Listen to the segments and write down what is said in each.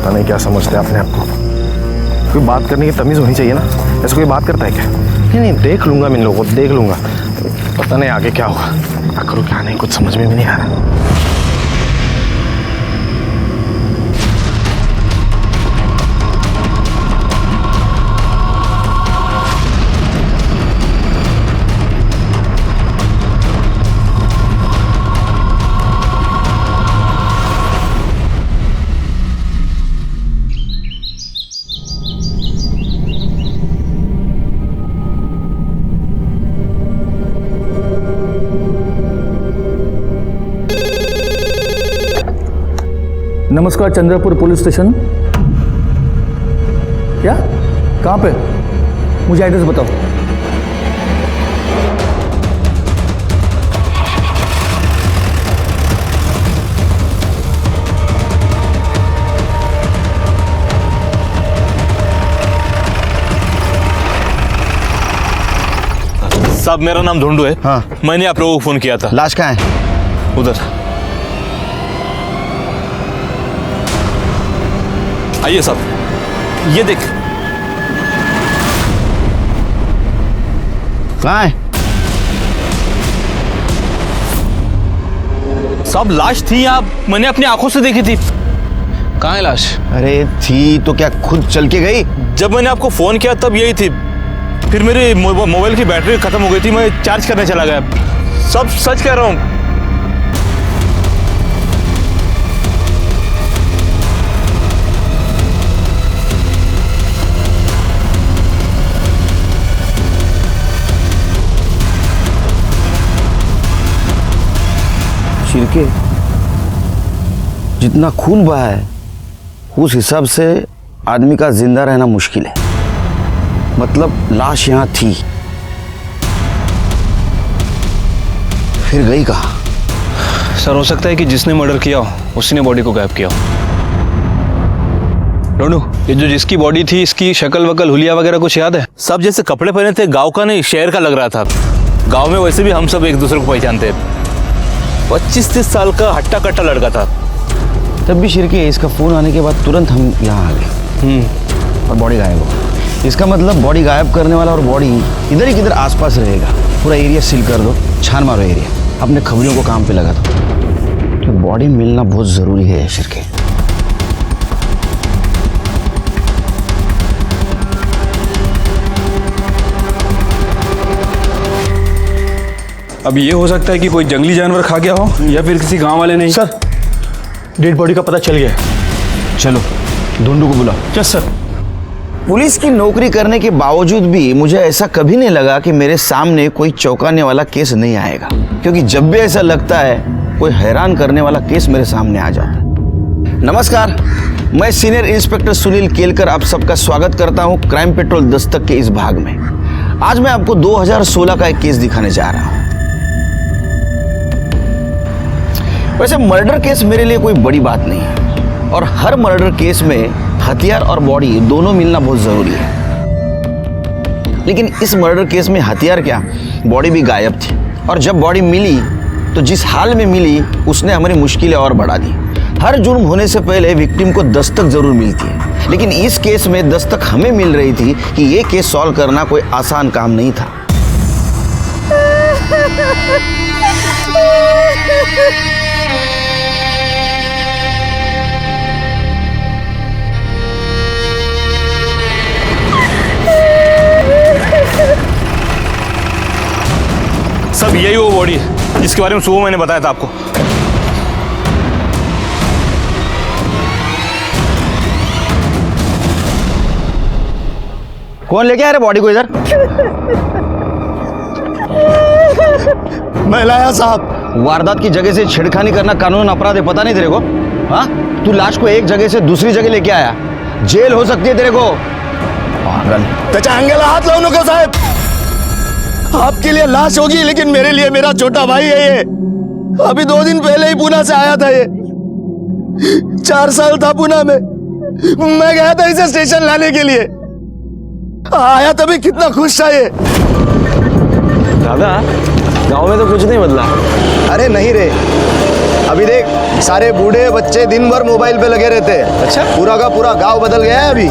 पता नहीं क्या समझते हैं अपने आप को। कोई बात करने की तमीज़ होनी चाहिए ना। ऐसे कोई बात करता है क्या? नहीं, देख लूंगा मैं इन लोगों को, देख लूंगा। पता नहीं आगे क्या होगा, क्या करूँ क्या नहीं, कुछ समझ में भी नहीं आ रहा। नमस्कार, चंद्रपुर पुलिस स्टेशन। क्या? कहाँ पे? मुझे एड्रेस बताओ। साहब, मेरा नाम ढूंढू है। हाँ। मैंने आप लोगों को फोन किया था। लाश कहाँ है? उधर आइए साहब, ये देख। कहाँ है? साहब, लाश थी यहाँ, मैंने अपनी आंखों से देखी थी। कहाँ है लाश? अरे थी तो क्या खुद चल के गई? जब मैंने आपको फोन किया तब यही थी, फिर मेरी मोबाइल की बैटरी खत्म हो गई थी, मैं चार्ज करने चला गया। सब सच कह रहा हूँ। शिरके, जितना खून बहा है उस हिसाब से आदमी का जिंदा रहना मुश्किल है। मतलब लाश यहाँ थी, फिर गई कहाँ? सर, हो सकता है कि जिसने मर्डर किया हो उसी ने बॉडी को गायब किया हो। डोनू, ये जो जिसकी बॉडी थी, इसकी शक्ल वकल हुलिया वगैरह कुछ याद है? सब जैसे कपड़े पहने थे, गांव का नहीं शहर का लग रहा था। गांव में वैसे भी हम सब एक दूसरे को पहचानते हैं। 25-30 साल का हट्टा कट्टा लड़का था। तब भी शिरके, इसका फोन आने के बाद तुरंत हम यहाँ आ गए और बॉडी गायब हो। इसका मतलब बॉडी गायब करने वाला और बॉडी इधर ही किधर आसपास रहेगा। पूरा एरिया सील कर दो, छान मारो एरिया, अपने खबरियों को काम पे लगा दो। तो बॉडी मिलना बहुत जरूरी है शिरके। अब ये हो सकता है कि कोई जंगली जानवर खा गया हो या फिर किसी गांव वाले ने। सर, डेड बॉडी का पता चल गया। चलो ढूंढू को बुलाओ। Yes sir. पुलिस की नौकरी करने के बावजूद भी मुझे ऐसा कभी नहीं लगा कि मेरे सामने कोई चौंकाने वाला केस नहीं आएगा, क्योंकि जब भी ऐसा लगता है कोई हैरान करने वाला केस मेरे सामने आ जाता है। नमस्कार, मैं सीनियर इंस्पेक्टर सुनील केलकर आप सबका स्वागत करता हूं क्राइम पेट्रोल दस्तक के इस भाग में। आज मैं आपको 2016 का एक केस दिखाने जा रहा हूं। वैसे मर्डर केस मेरे लिए कोई बड़ी बात नहीं है और हर मर्डर केस में हथियार और बॉडी दोनों मिलना बहुत जरूरी है। लेकिन इस मर्डर केस में हथियार क्या, बॉडी भी गायब थी। और जब बॉडी मिली तो जिस हाल में मिली उसने हमारी मुश्किलें और बढ़ा दी। हर जुर्म होने से पहले विक्टिम को दस्तक जरूर मिलती है, लेकिन इस केस में दस्तक हमें मिल रही थी कि ये केस सॉल्व करना कोई आसान काम नहीं था। सब यही वो बॉडी है जिसके बारे में सुबह मैंने बताया था आपको। कौन लेके आ रहे बॉडी को इधर? मैं लाया साहब। वारदात की जगह से छेड़खानी करना कानून अपराध है, पता नहीं तेरे को? हाँ, तू लाश को एक जगह से दूसरी जगह लेके आया, जेल हो सकती है तेरे को। पागल। त्याच्या अंगाला हात लावू नका साहेब। आपके लिए लाश होगी, लेकिन मेरे लिए मेरा छोटा भाई है ये। अभी 2 दिन पहले ही पुणे से आया था ये। 4 साल था पुणे में। मैं गया था इसे स्टेशन लाने के लिए। आया तभी कितना खुश था ये। दादा, गांव में तो कुछ नहीं बदला। अरे नहीं रे, अभी देख, सारे बूढ़े बच्चे दिन भर मोबाइल पे लगे रहते हैं। अच्छा? पूरा का पूरा गांव बदल गया है अभी।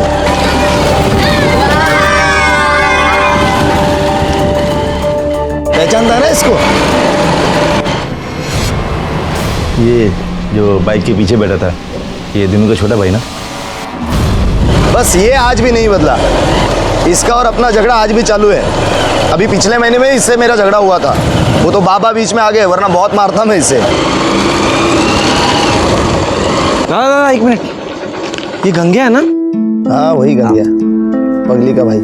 पहचानता है ना इसको? ये जो बाइक के पीछे बैठा था, ये दिनू का छोटा भाई ना? बस ये आज भी नहीं बदला। इसका और अपना झगड़ा आज भी चालू है। अभी पिछले महीने में इससे मेरा झगड़ा हुआ था। वो तो बाबा बीच में आ गए, वरना बहुत मारता मैं इससे। दादा एक मिनट, ये गंगे है ना? हाँ वही गंगिया, पगली का भाई।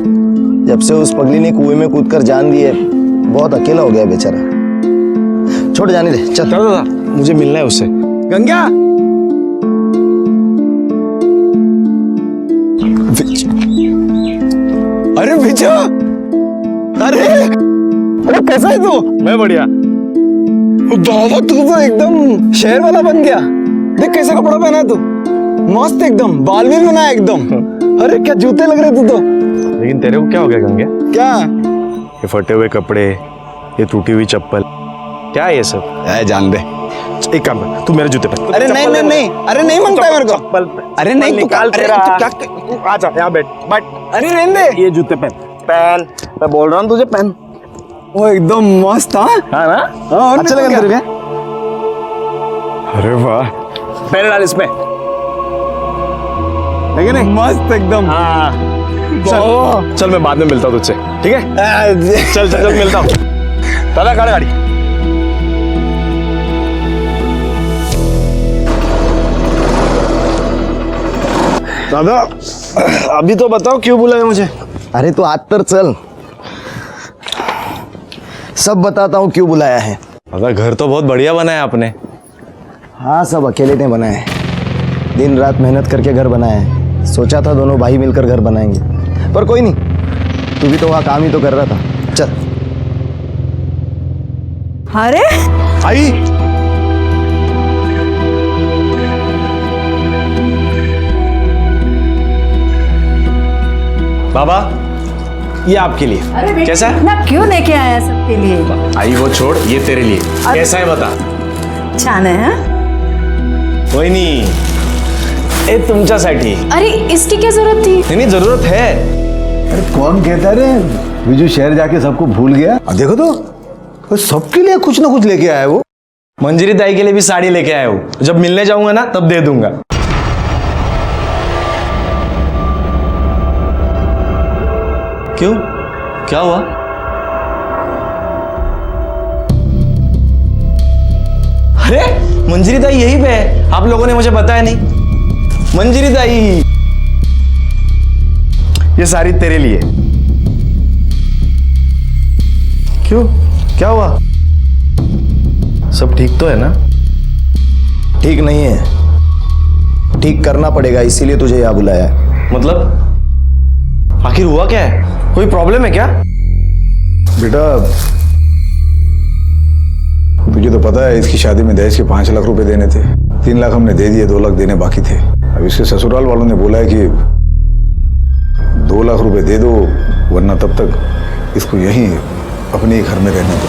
जब से उस पगली ने कुएं में कूदकर जान दी है, बहुत अकेला हो गया है बेचारा। छोड़ जाने दे, चल। चलो दादा, मुझे मिलना है उससे। गंगा, अरे बिजू, अरे कैसा है तू? मैं बढ़िया। बाबा तू तो एकदम शहर वाला बन गया। देख कैसा कपड़ा पहना है तू, मस्त एकदम, बाल भी बनाया एकदम। अरे क्या जूते लग रहे तू तो। लेकिन तेरे को क्या हो गया गंगे? क्या? ये फटे हुए कपड़े, ये टूटी हुई चप्पल, क्या है ये सब? जान दे। एक काम कर, तू मेरे जूते पहन। अरे नहीं नहीं नहीं, अरे नहीं मांगता है मेरे को। चप्पल अरे नहीं, तू निकाल अरे तेरा। तू क्या तू आजा यहाँ बैठ। अरे रहने दे। ये जूते पहन। पहन, मैं बोल रहा हूँ तुझे पहन। वो एकदम मस्त। हाँ हाँ ना? अच्छा लगा तेरे को? अरे वाह, पैर डाल इसमें। है नहीं? मस्त एकदम। हाँ चल, चल मैं बाद में मिलता हूँ तुझसे, ठीक है? चल चल चल मिलता हूँ। दादा गाड़ी गाड़ी। दादा अभी तो बताओ क्यों बुलाया मुझे? अरे तो आज तर चल, सब बताता हूँ क्यों बुलाया है। दादा घर तो बहुत बढ़िया बनाया आपने। हाँ सब अकेले ने बनाया है, दिन रात मेहनत करके घर बनाया है। सोचा था दोनों भाई मिलकर घर बनाएंगे, पर कोई नहीं, तू भी तो वहाँ काम ही तो कर रहा था। चल। अरे आई बाबा ये आपके लिए। अरे कैसा है? ना क्यों लेके आया सबके लिए? आई वो छोड़, ये तेरे लिए। कैसा है बता? छान है हाँ? कोई नहीं, ये तुमच्यासाठी। अरे इसकी क्या जरूरत थी? नहीं नहीं जरूरत है। अरे कौन कहता रे विजू शहर जाके सबको भूल गया? अब देखो तो सबके लिए कुछ ना कुछ लेके आया है वो। मंजरी दाई के लिए भी साड़ी लेके आया हूँ, जब मिलने जाऊंगा ना तब दे दूंगा। क्यों, क्या हुआ? अरे मंजरी दाई यहीं पे है, आप लोगों ने मुझे बताया नहीं। मंजरी दाई, ये साड़ी तेरे लिए। क्यों, क्या हुआ? सब ठीक तो है ना? ठीक नहीं है, ठीक करना पड़ेगा, इसीलिए तुझे यहाँ बुलाया है। मतलब आखिर हुआ क्या है? कोई प्रॉब्लम है क्या? बेटा तुझे तो पता है इसकी शादी में दहेज के 5 लाख रुपए देने थे। 3 लाख हमने दे दिए, 2 लाख देने बाकी थे। अब इसके ससुराल वालों ने बोला है कि 2 लाख रुपए दे दो, वरना तब तक इसको यहीं अपने ही घर में रहने दो।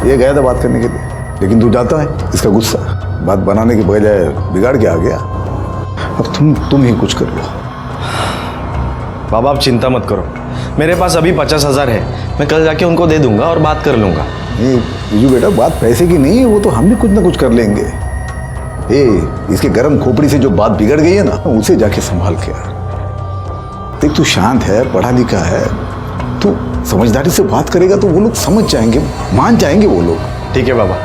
ये गया था बात करने के लिए, लेकिन तू जाता है इसका गुस्सा बात बनाने के बजाय बिगाड़ के आ गया। अब तुम ही कुछ कर लो। बाबा आप चिंता मत करो, मेरे पास अभी 50,000 है, मैं कल जाके उनको दे दूंगा और बात कर लूंगा। नहीं विजू बेटा, बात पैसे की नहीं है, वो तो हम भी कुछ ना कुछ कर लेंगे। इसके गर्म खोपड़ी से जो बात बिगड़ गई है ना, उसे जाके संभाल के आ। देख तू शांत है, पढ़ा लिखा है, तू समझदारी से बात करेगा तो वो लोग समझ जाएंगे, मान जाएंगे वो लोग। ठीक है बाबा,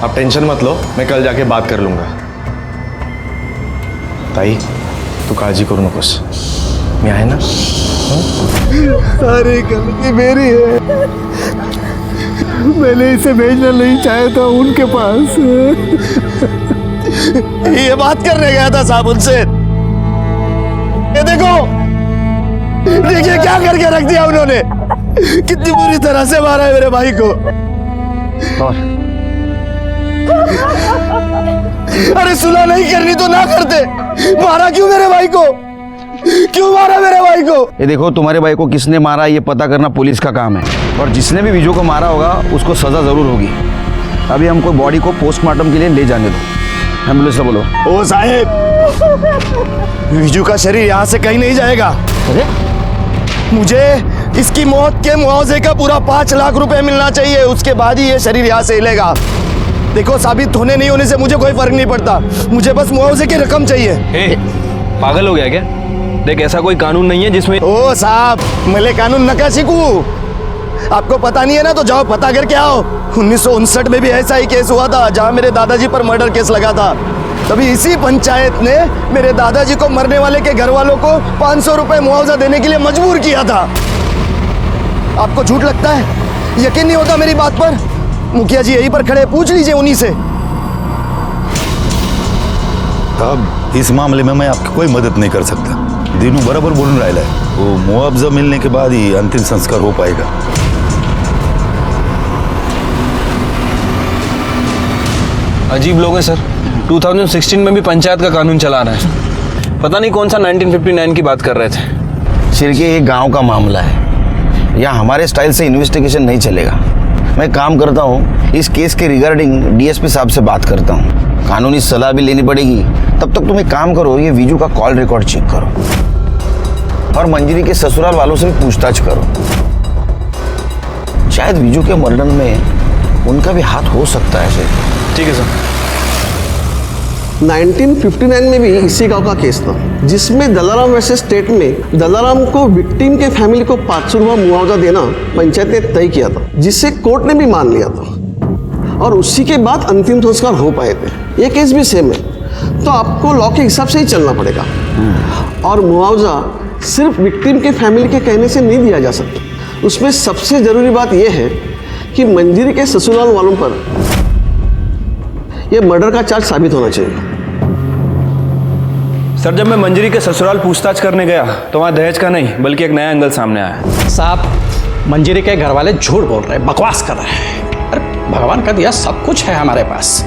आप टेंशन मत लो, मैं कल जाके बात कर लूंगा। ताई तू काळजी करू नकोस, मी आहे ना? सारी गलती मेरी है, मैंने इसे भेजना नहीं चाहा था उनके पास। ये बात करने गया था साहब उनसे। ये देखो, देखिए क्या करके रख दिया उन्होंने, कितनी बुरी तरह से मारा है मेरे भाई को। अरे सुलह नहीं करनी तो ना करते, मारा क्यों मेरे भाई को? क्यों मारा मेरे भाई को? ये देखो, तुम्हारे भाई को किसने मारा ये पता करना पुलिस का काम है, और जिसने भी विजू को मारा होगा उसको सजा जरूर होगी। अभी हमको बॉडी को पोस्टमार्टम के लिए ले जाने दो। एम्बुलेंस से बोलो। ओ साहेब, विजू का शरीर यहाँ से कहीं नहीं जाएगा। अरे मुझे इसकी मौत के मुआवजे का पूरा 5 लाख रुपए मिलना चाहिए, उसके बाद ही ये शरीर यहाँ से हिलेगा। देखो, साबित होने नहीं होने से मुझे कोई फर्क नहीं पड़ता, मुझे बस मुआवजे की रकम चाहिए। ए, पागल हो गया क्या? देख, ऐसा कोई कानून नहीं है जिसमें ओ साहब, मैं कानून न क्या सीखूं? आपको पता नहीं है ना, तो जाओ पता करके आओ। 1959 में भी ऐसा ही केस हुआ था जहां मेरे दादाजी पर मर्डर केस लगा था। तभी इसी पंचायत ने मेरे दादाजी को मरने वाले के घर वालों को 500 रुपए मुआवजा देने के लिए मजबूर किया था। आपको झूठ लगता है? यकीन नहीं होता मेरी बात पर? मुखिया जी यहीं पर खड़े, पूछ लीजिए उन्हीं से। अब इस मामले में मैं आपकी कोई मदद नहीं कर सकता। दीनू बराबर बोलून राहिला है, वो मुआवजा मिलने के बाद ही अंतिम संस्कार हो पाएगा। अजीब लोग हैं सर। 2016 में भी पंचायत का कानून चला रहे हैं। पता नहीं कौन सा 1959 की बात कर रहे थे। सिर्के ये गांव का मामला है, यहाँ हमारे स्टाइल से इन्वेस्टिगेशन नहीं चलेगा। मैं काम करता हूँ, इस केस के रिगार्डिंग डीएसपी साहब से बात करता हूँ, कानूनी सलाह भी लेनी पड़ेगी। तब तक तुम एक काम करो, ये विजू का कॉल रिकॉर्ड चेक करो और मंजरी के ससुराल वालों से भी पूछताछ करो। शायद विजू के मर्डर में उनका भी हाथ हो सकता है। सर ठीक है सर। 1959 में भी इसी गांव का केस था, जिसमें दलाराम वर्सेस स्टेट में दलाराम को विक्टिम के फैमिली को 500 रुपया मुआवजा देना पंचायत ने तय किया था, जिसे कोर्ट ने भी मान लिया था और उसी के बाद अंतिम संस्कार हो पाए थे। ये केस भी सेम है, तो आपको लॉ के हिसाब से ही चलना पड़ेगा। और मुआवजा सिर्फ विक्टिम के फैमिली के कहने से नहीं दिया जा सकता। उसमें सबसे ज़रूरी बात यह है कि मंजरी के ससुराल वालों पर यह मर्डर का चार्ज साबित होना चाहिए। सर, जब मैं मंजरी के ससुराल पूछताछ करने गया तो वहाँ दहेज का नहीं बल्कि एक नया एंगल सामने आया। साहब, मंजरी के घर वाले झूठ बोल रहे हैं, बकवास कर रहे हैं। अरे भगवान का दिया सब कुछ है हमारे पास,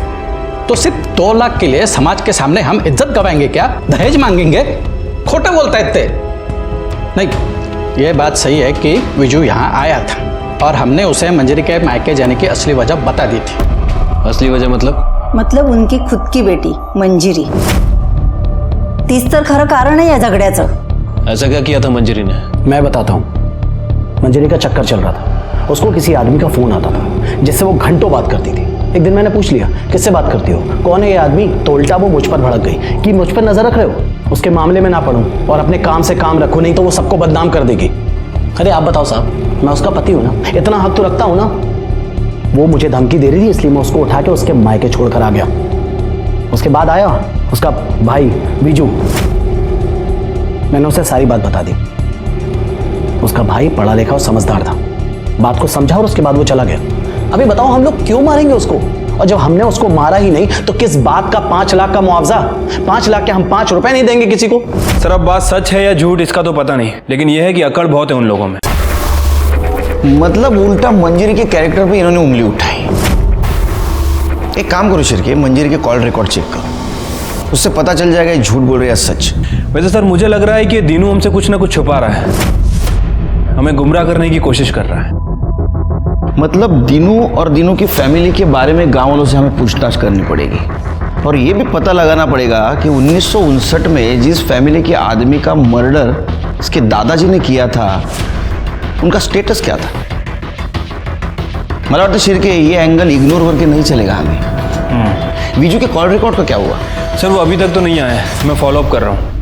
तो सिर्फ 2 लाख के लिए समाज के सामने हम इज्जत गवाएंगे क्या? दहेज मांगेंगे? खोटे बोलता है इतने। नहीं, ये बात सही है कि विजू यहाँ आया था और हमने उसे मंजरी के मायके जाने की असली वजह बता दी थी। असली वजह मतलब उनकी खुद की बेटी मंजिरी। तीच तर खरं कारण आहे या झगड्याचं। ऐसा क्या किया था मंजरी ने? मैं बताता हूँ। मंजरी का चक्कर चल रहा था, उसको किसी आदमी का फोन आता था जिससे वो घंटों बात करती थी। एक दिन मैंने पूछ लिया, किससे बात करती हो, कौन है ये आदमी? तो उल्टा वो मुझ पर भड़क गई कि मुझ पर नजर रख रहे हो, उसके मामले में ना पढ़ूं और अपने काम से काम रखो, नहीं तो वो सबको बदनाम कर देगी। अरे आप बताओ साहब, मैं उसका पति हूँ ना, इतना हक तो रखता हूँ ना। वो मुझे धमकी दे रही थी, इसलिए मैं उसको उठा के उसके मायके छोड़कर आ गया। उसके बाद आया उसका भाई विजू, मैंने उसे सारी बात बता दी। उसका भाई पढ़ा लिखा और समझदार था, बात को समझा और उसके बाद वो चला गया। अभी बताओ हम लोग क्यों मारेंगे उसको? और जब हमने उसको मारा ही नहीं तो किस बात का 5 लाख का मुआवजा? 5 लाख के हम 5 रुपए नहीं देंगे किसी को। सर, अब बात सच है या झूठ इसका तो पता नहीं, लेकिन यह है कि अकड़ बहुत है उन लोगों में। मतलब उल्टा मंजरी के कैरेक्टर पे इन्होंने उंगली उठाई। एक काम करो शिरके, मंजरी के कॉल रिकॉर्ड चेक करो, उससे पता चल जाएगा ये झूठ बोल रहे हैं सच। वैसे सर, मुझे लग रहा है कि दीनू हमसे कुछ ना कुछ छुपा रहा है, हमें गुमराह करने की कोशिश कर रहा है। मतलब दीनू और दीनू की फैमिली के बारे में गांव वालों से हमें पूछताछ करनी पड़ेगी और ये भी पता लगाना पड़ेगा कि 1959 में जिस फैमिली के आदमी का मर्डर इसके दादाजी ने किया था, उनका स्टेटस क्या था। मतलब तो शिरके ये एंगल इग्नोर करके नहीं चलेगा हमें। विजू के कॉल रिकॉर्ड का क्या हुआ? सर, वो अभी तक तो नहीं आया है, मैं फॉलो अप कर रहा हूँ।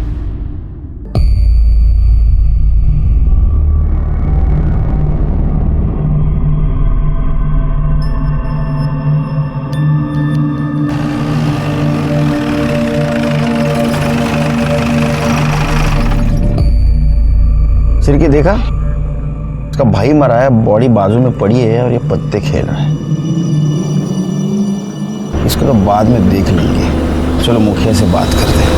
सिरके देखा, उसका भाई मरा है, बॉडी बाजू में पड़ी है और ये पत्ते खेल रहा है। इसको तो बाद में देख लेंगे। चलो मुखिया से बात करते हैं।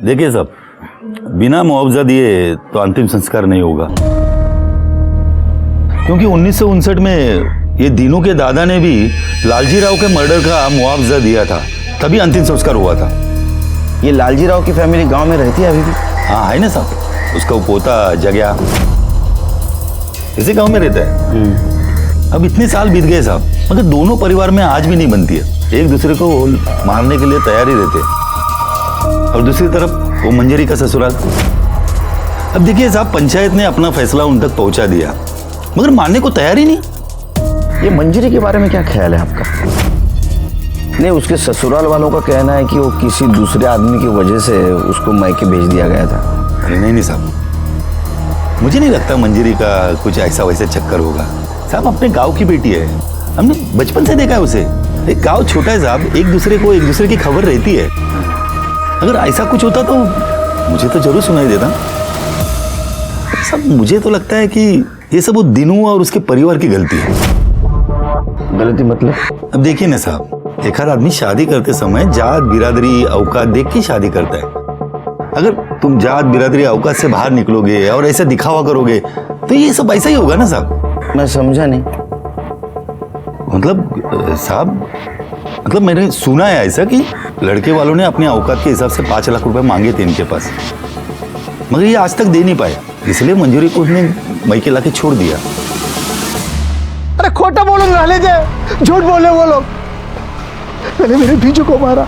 देखिए साहब, बिना मुआवजा दिए तो अंतिम संस्कार नहीं होगा, क्योंकि 1959 में ये दीनू के दादा ने भी लालजी राव के मर्डर का मुआवजा दिया था, तभी अंतिम संस्कार हुआ था। ये लालजी राव की फैमिली गांव में रहती है अभी भी? हाँ है ना साहब, उसका पोता जगया। इसी गांव में रहता है। अब इतने साल बीत गए साहब, मगर दोनों परिवार में आज भी नहीं बनती है। एक दूसरे को मारने के लिए तैयार ही रहते हैं। और दूसरी तरफ वो मंजरी का ससुराल। अब देखिए साहब, पंचायत ने अपना फैसला उन तक पहुंचा दिया, मगर मानने को तैयार ही नहीं। ये मंजरी के बारे में क्या ख्याल है आपका? नहीं, उसके ससुराल वालों का कहना है कि वो किसी दूसरे आदमी की वजह से उसको मायके भेज दिया गया था। अरे नहीं साहब, मुझे नहीं लगता मंजरी का कुछ ऐसा वैसा चक्कर होगा। साहब अपने गांव की बेटी है, हमने बचपन से देखा है उसे। एक गांव छोटा है साहब, एक दूसरे की खबर रहती है। अगर ऐसा कुछ होता तो मुझे तो जरूर सुनाई देता। साहब मुझे तो लगता है कि ये सब वो दिनू और उसके परिवार की गलती है। गलती मतलब? अब देखिए ना साहब, एक आध आदमी शादी करते समय जात बिरादरी औकात देख के शादी करता है। अगर तुम जात बिरादरी औकात से बाहर निकलोगे और ऐसा दिखावा करोगे तो ये सब ऐसा ही होगा ना साहब। मैं समझा नहीं। मतलब साहब, मतलब मैंने सुना है ऐसा कि लड़के वालों ने अपने औकात के हिसाब से 5 लाख रुपए मांगे थे इनके पास, मगर ये आज तक दे नहीं पाए, इसलिए मंजूरी को उसने मायके लाके छोड़ दिया। अरे खोटा बोलो रहने दे, झूठ बोले वो लोग। मैंने मेरे बीजू को मारा,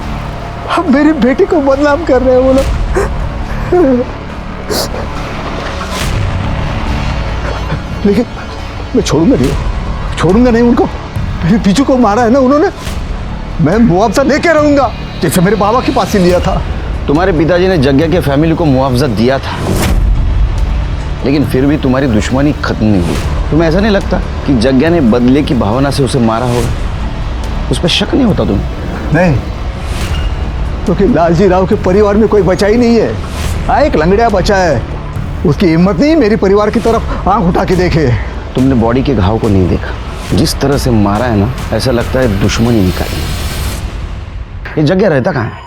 अब मेरी बेटी को बदनाम कर रहे हैं वो लोग। लेकिन मैं छोड़ूंगा नहीं उनको। मेरे बीजू को मारा है ना उन्होंने, मैं मुआवजा लेके रहूंगा, जैसे मेरे बाबा के पास ही लिया था। तुम्हारे पिताजी ने जग्गा के फैमिली को मुआवजा दिया था, लेकिन फिर भी तुम्हारी दुश्मनी खत्म नहीं हुई। तुम्हें ऐसा नहीं लगता कि जग्गा ने बदले की भावना से उसे मारा होगा? उस पर शक नहीं होता तुम्हें? नहीं, क्योंकि लालजी राव के परिवार में कोई बचा ही नहीं है। हाँ, एक लंगड़िया बचा है, उसकी हिम्मत नहीं मेरे परिवार की तरफ आंख उठा के देखे। तुमने बॉडी के घाव को नहीं देखा, जिस तरह से मारा है ना, ऐसा लगता है दुश्मनी निकाली। ये जग्गा रहता कहाँ है?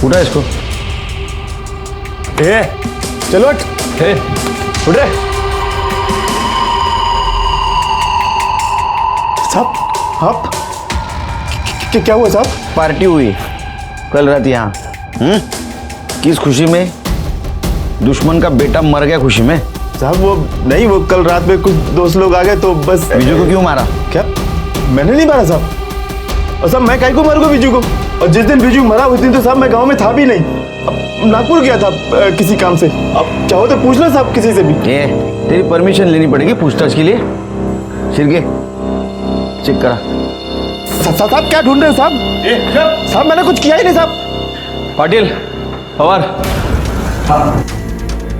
उठा इसको। चलो उठ रहे साहब। आप क्या हुआ साहब? पार्टी हुई कल रात यहाँ। किस खुशी में? दुश्मन का बेटा मर गया खुशी में। साहब वो नहीं, वो कल रात में कुछ दोस्त लोग आ गए तो बस। बीजू को क्यों मारा? क्या मैंने नहीं मारा साहब? और साहब मैं काहे को मारूंगा बीजू को? और जिस दिन बीजू मरा उस दिन तो साहब मैं गांव में था भी नहीं, नागपुर गया था किसी काम से। अब चाहो तो पूछ लो साहब किसी से भी। तेरी परमिशन लेनी पड़ेगी पूछताछ के लिए। सिरके चेक करा। साहब क्या ढूंढ रहे हो साहब? साहब मैंने कुछ किया ही नहीं साहब। पाटिल पवार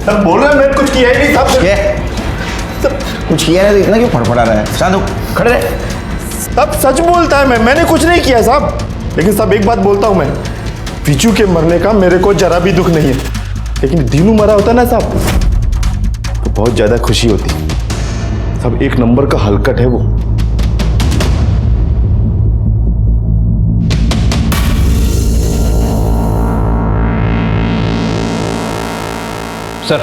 साहब बोल रहे हैं मैंने कुछ किया ही नहीं साहब। कुछ किया नहीं तो इतना क्यों फड़फड़ा रहा है? साधु खड़े रहे। साहब सच बोलता है, मैंने कुछ नहीं किया साहब। लेकिन साहब एक बात बोलता हूँ, मैं बीजू के मरने का मेरे को जरा भी दुख नहीं है, लेकिन दीनू मरा होता ना साहब तो बहुत ज्यादा खुशी होती। साहब एक नंबर का हलकट है वो। सर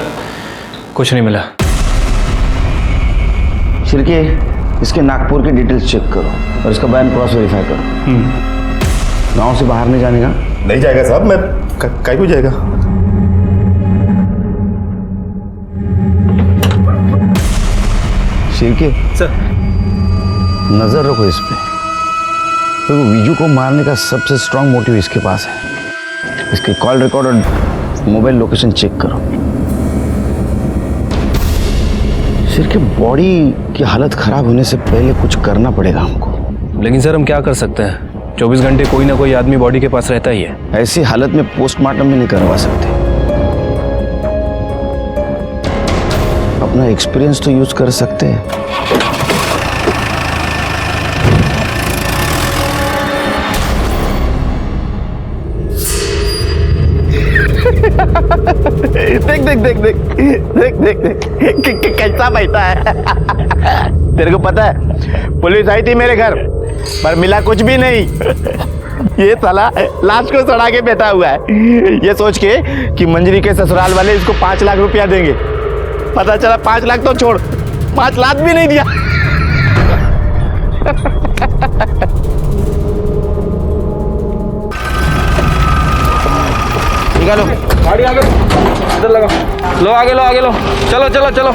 कुछ नहीं मिला। शिरके इसके नागपुर के डिटेल्स चेक करो और इसका बयान क्रॉस वेरीफाई करो। गांव से बाहर नहीं जाने का? नहीं जाएगा साहब, मैं काहे को जाएगा? शिरके सर नजर रखो इस पे, क्योंकि विजू को मारने का सबसे स्ट्रांग मोटिव इसके पास है। इसके कॉल रिकॉर्ड और मोबाइल लोकेशन चेक करो। सिर के बॉडी की हालत खराब होने से पहले कुछ करना पड़ेगा हमको। लेकिन सर हम क्या कर सकते हैं? 24 घंटे कोई ना कोई आदमी बॉडी के पास रहता ही है। ऐसी हालत में पोस्टमार्टम भी नहीं करवा सकते। अपना एक्सपीरियंस तो यूज कर सकते हैं। देख देख देख देख देख देख देख कैसा बैठा है। तेरे को पता है पुलिस आई थी मेरे घर पर मिला कुछ भी नहीं। ये साला लाश को सड़ा के बैठा हुआ है, ये सोच के कि मंजरी के ससुराल वाले इसको 5 लाख रुपया देंगे। पता चला 5 लाख तो छोड़, 5 लाख भी नहीं दिया। निकालो। गाड़ी आगे इधर लगा, लो आगे लो, आगे लो, चलो चलो चलो,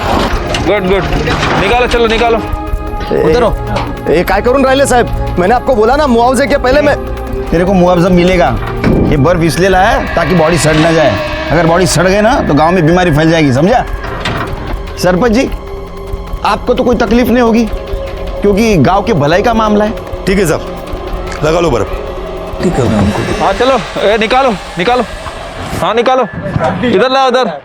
गुड गुड, निकालो, चलो निकालो। उधर हो। ये काय करून राहिले साहेब? मैंने आपको बोला ना मुआवजे के पहले मैं तेरे को मुआवजा मिलेगा। ये बर्फ इसलिए लाया है ताकि बॉडी सड़ ना जाए। अगर बॉडी सड़ गई ना तो गांव में बीमारी फैल जाएगी, समझा? सरपंच जी, आपको तो कोई तकलीफ नहीं होगी क्योंकि गांव के भलाई का मामला है। ठीक है साहब, लगा लो बर्फ। हाँ चलो, निकालो निकालो, हाँ निकालो, इधर लाओ, इधर।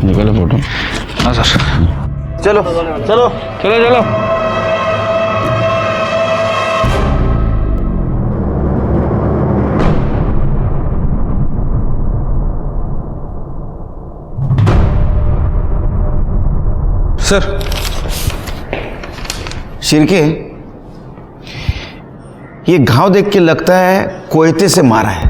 निकालो फोटो। हाँ सर, चलो चलो चलो चलो। सर, शिरके, ये घाव देख के लगता है कोयते से मारा है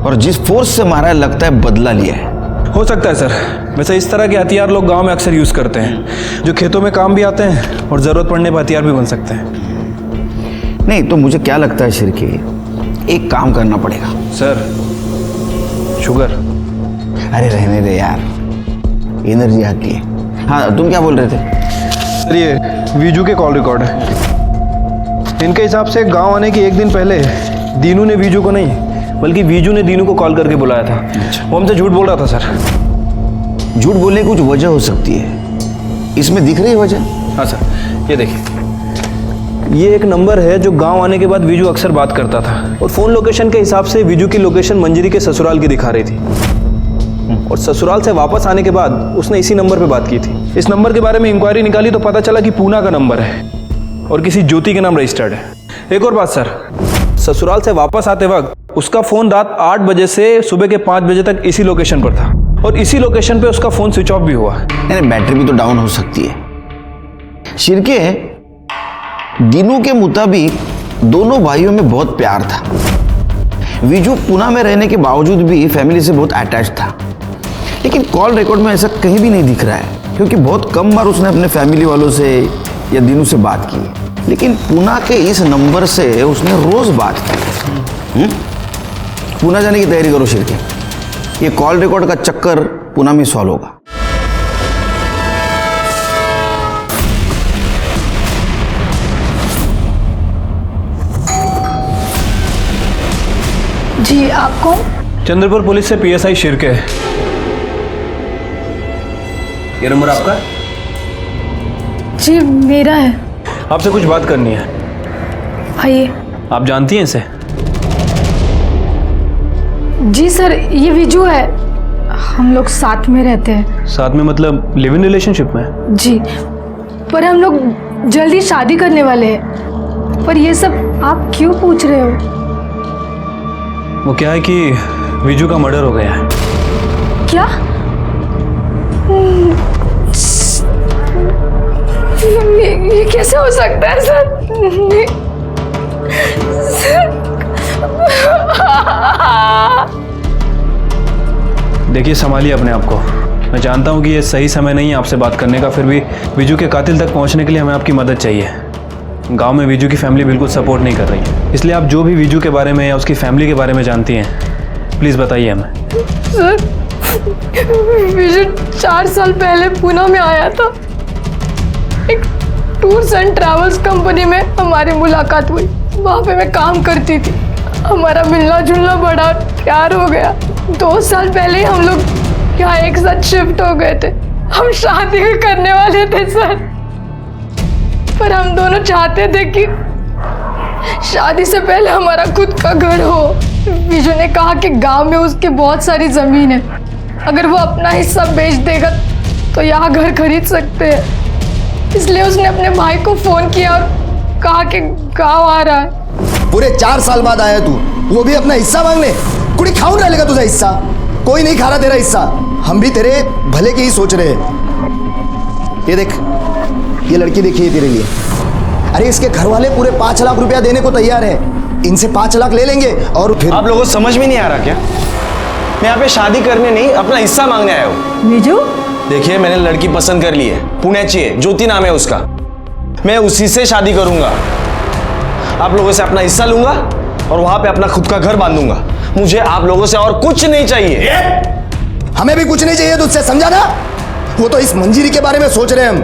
और जिस फोर्स से मारा है लगता है बदला लिया है। हो सकता है सर। वैसे इस तरह के हथियार लोग गांव में अक्सर यूज करते हैं, जो खेतों में काम भी आते हैं और जरूरत पड़ने पर हथियार भी बन सकते हैं। नहीं तो मुझे क्या लगता है शिरके, एक काम करना पड़ेगा। Sir, sugar. अरे रहने दे यार, एनर्जी आती है। हाँ तुम क्या बोल रहे थे? सर, ये वीजू के कॉल रिकॉर्ड है। इनके हिसाब से गांव आने के एक दिन पहले दीनू ने वीजू को नहीं बल्कि वीजू ने दीनू को कॉल करके बुलाया था। वो हमसे झूठ बोल रहा था सर। झूठ बोलने की कुछ वजह हो सकती है, इसमें दिख रही है वजह? हाँ सर, ये देखिए, ये एक नंबर है जो गांव आने के बाद वीजू अक्सर बात करता था और फोन लोकेशन के हिसाब से वीजू की लोकेशन मंजरी के ससुराल की दिखा रही थी और ससुराल से वापस आने के बाद उसने इसी नंबर पे बात की थी। इस नंबर के बारे में इंक्वायरी निकाली तो पता चला कि पूना का नंबर है और किसी ज्योति के नाम रजिस्टर्ड है। एक और बात सर, ससुराल से वापस आते वक्त उसका फोन रात 8 बजे से सुबह के 5 बजे तक इसी लोकेशन पर था और इसी लोकेशन पे उसका फोन स्विच ऑफ भी हुआ। नहीं, बैटरी भी तो डाउन हो सकती है। शिरके, दीनू के मुताबिक दोनों भाइयों में बहुत प्यार था। वीजू पुणे में रहने के बावजूद भी फैमिली से बहुत अटैच था, लेकिन कॉल रिकॉर्ड में ऐसा कहीं भी नहीं दिख रहा है क्योंकि बहुत कम बार उसने अपने फैमिली वालों से या दीनू से बात की। लेकिन पुणे के इस नंबर से उसने रोज बात की। पुणे जाने की तैयारी करो शिरके, ये कॉल रिकॉर्ड का चक्कर पुणे में सॉल्व होगा। जी, आप कौन? चंद्रपुर पुलिस से पीएसआई शिरके। ये नंबर आपका है? जी मेरा है। आपसे कुछ बात करनी है। आइए। आप जानती हैं इसे? जी सर, ये विजू है, हम लोग साथ में रहते हैं। साथ में मतलब लिव इन रिलेशनशिप में? जी, पर हम लोग जल्दी शादी करने वाले हैं। पर ये सब आप क्यों पूछ रहे हो? वो क्या है कि विजू का मर्डर हो गया है। क्या? ये कैसे हो सकता है सर? देखिए, संभालिए अपने आप को। मैं जानता हूँ कि ये सही समय नहीं है आपसे बात करने का, फिर भी विजू के कातिल तक पहुँचने के लिए हमें आपकी मदद चाहिए। गांव में विजू की फैमिली बिल्कुल सपोर्ट नहीं कर रही है, इसलिए आप जो भी विजू के बारे में या उसकी फैमिली के बारे में जानती हैं प्लीज़ बताइए हमें। सर, विजू 4 साल पहले पुणे में आया था। एक टूर्स एंड ट्रैवल्स कंपनी में हमारी मुलाकात हुई। वहाँ पे मैं काम करती थी, हमारा मिलना जुलना बड़ा प्यार हो गया। 2 साल पहले ही हम लोग यहाँ एक साथ शिफ्ट हो गए थे। हम शादी भी करने वाले थे सर, पर हम दोनों चाहते थे कि शादी से पहले हमारा खुद का घर हो। विजू ने कहा कि गांव में उसकी बहुत सारी जमीन है, अगर वो अपना हिस्सा बेच देगा तो यहाँ घर खरीद सकते हैं। इसलिए उसने अपने भाई को फोन किया और कहा कि गांव आ रहा है। पूरे 4 साल बाद आया तू, वो भी अपना हिस्सा मांगने? कुड़ी खाऊं रहेगा तुझा हिस्सा? कोई नहीं खा रहा तेरा हिस्सा। हम भी तेरे भले के ही सोच रहे हैं। ये देख, ये लड़की देखी है तेरे लिए, अरे इसके घर वाले पूरे 5 लाख रुपया देने को तैयार है। इनसे 5 लाख ले लेंगे और फिर आप लोगों को समझ में नहीं आ रहा क्या? मैं यहाँ पे शादी करने नहीं, अपना हिस्सा मांगने आया हूँ। विजू, देखिए, मैंने लड़की पसंद कर ली है, पुण्याची है, ज्योति नाम है उसका। मैं उसी से शादी करूंगा। आप लोगों से अपना हिस्सा लूंगा और वहां पे अपना खुद का घर बांधूंगा। मुझे आप लोगों से और कुछ नहीं चाहिए। हमें भी कुछ नहीं चाहिए तुझसे, समझा ना? वो तो इस मंजीरी के बारे में सोच रहे हैं हम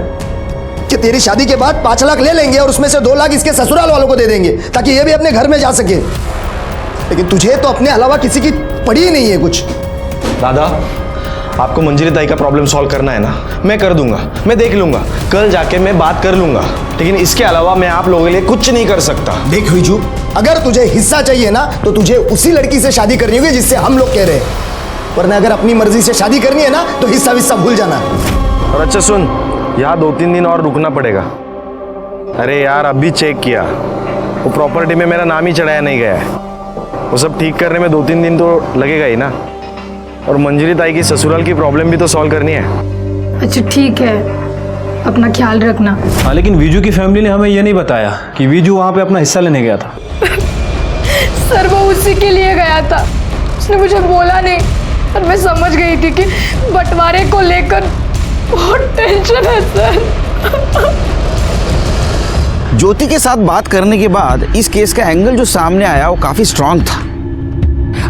कि तेरी शादी के बाद 5 लाख ले लेंगे और उसमें से 2 लाख इसके ससुराल वालों को दे देंगे ताकि ये भी अपने घर में जा सके। लेकिन तुझे तो अपने अलावा किसी की पड़ी ही नहीं है कुछ। दादा, आपको मंजीरी ताई का प्रॉब्लम सॉल्व करना है ना, मैं कर दूंगा, मैं देख लूंगा, कल जाके मैं बात कर लूंगा। लेकिन इसके अलावा मैं आप लोगों के लिए कुछ नहीं कर सकता। देख विजू, अगर तुझे हिस्सा चाहिए ना तो तुझे उसी लड़की से शादी करनी होगी जिससे हम लोग कह रहे हैं, वरना अगर अपनी मर्जी से शादी करनी है ना तो हिस्सा विस्सा भूल जाना। और अच्छा सुन, यहाँ 2-3 दिन और रुकना पड़ेगा। अरे यार, अभी चेक किया, वो प्रॉपर्टी में मेरा नाम ही चढ़ाया नहीं गया है। वो सब ठीक करने में 2-3 दिन तो लगेगा ही ना। और मंजीरी ताई की ससुराल की प्रॉब्लम भी तो सॉल्व करनी है। अच्छा ठीक है, अपना ख्याल रखना। हाँ, लेकिन वीजू की फैमिली ने हमें ये नहीं बताया कि वीजू वहाँ पे अपना हिस्सा लेने गया था। सर वो उसी के लिए गया था, उसने मुझे बोला नहीं और मैं समझ गई थी कि बंटवारे को लेकर बहुत टेंशन है सर। ज्योति के साथ बात करने के बाद इस केस का एंगल जो सामने आया वो काफी स्ट्रांग था।